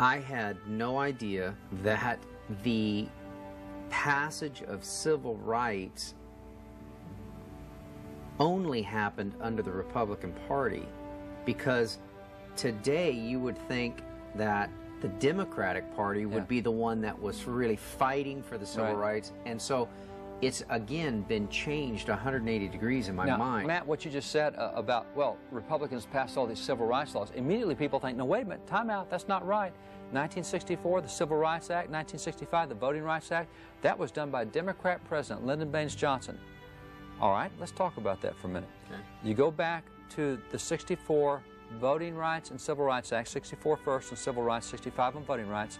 I had no idea that the passage of civil rights only happened under the Republican Party, because today you would think that the Democratic Party would be the one that was really fighting for the civil rights, and so it's again been changed 180 degrees in my mind. Matt, what you just said about, well, Republicans passed all these civil rights laws, immediately people think, no, wait a minute, time out, that's not right. 1964, the Civil Rights Act, 1965, the Voting Rights Act, that was done by Democrat President Lyndon Baines Johnson. All right, let's talk about that for a minute. Okay. You go back to the 64 Voting Rights and Civil Rights Act, 64 first on civil rights, 65 on voting rights.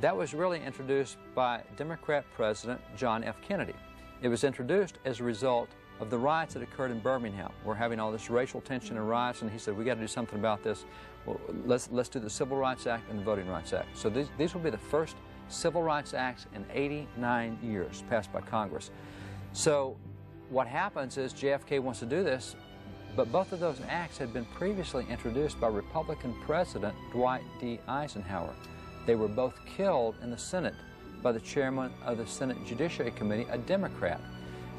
That was really introduced by Democrat President John F. Kennedy. It was introduced as a result of the riots that occurred in Birmingham. We're having all this racial tension and riots, and he said, we got to do something about this. Well, let's do the Civil Rights Act and the Voting Rights Act. So these will be the first civil rights acts in 89 years passed by Congress. So what happens is JFK wants to do this, but both of those acts had been previously introduced by Republican President Dwight D. Eisenhower. They were both killed in the Senate by the chairman of the Senate Judiciary Committee, a Democrat.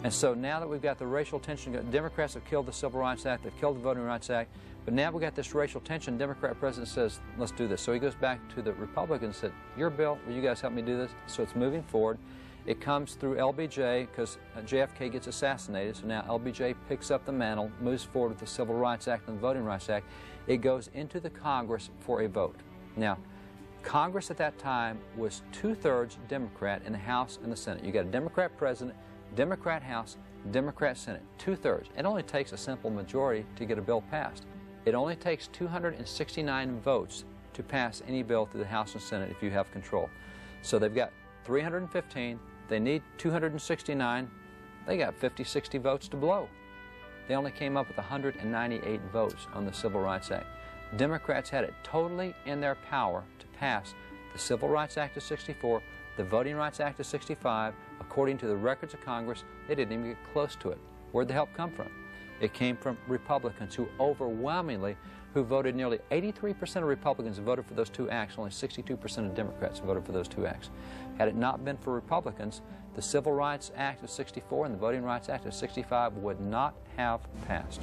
And so now that we've got the racial tension, Democrats have killed the Civil Rights Act, they've killed the Voting Rights Act, but now we've got this racial tension. Democrat president says, let's do this. So he goes back to the Republicans and said, your bill, will you guys help me do this? So it's moving forward. It comes through LBJ because JFK gets assassinated, so now LBJ picks up the mantle, moves forward with the Civil Rights Act and the Voting Rights Act. It goes into the Congress for a vote. Now, Congress at that time was 2/3 Democrat in the House and the Senate. You got a Democrat president, Democrat House, Democrat Senate, 2/3. It only takes a simple majority to get a bill passed. It only takes 269 votes to pass any bill through the House and Senate if you have control. So they've got 315, they need 269, they got 50, 60 votes to blow. They only came up with 198 votes on the Civil Rights Act. Democrats had it totally in their power to pass the Civil Rights Act of 64, the Voting Rights Act of 65. According to the records of Congress, they didn't even get close to it. Where'd the help come from? It came from Republicans who overwhelmingly, who voted, nearly 83% of Republicans voted for those two acts, only 62% of Democrats voted for those two acts. Had it not been for Republicans, the Civil Rights Act of 64 and the Voting Rights Act of 65 would not have passed.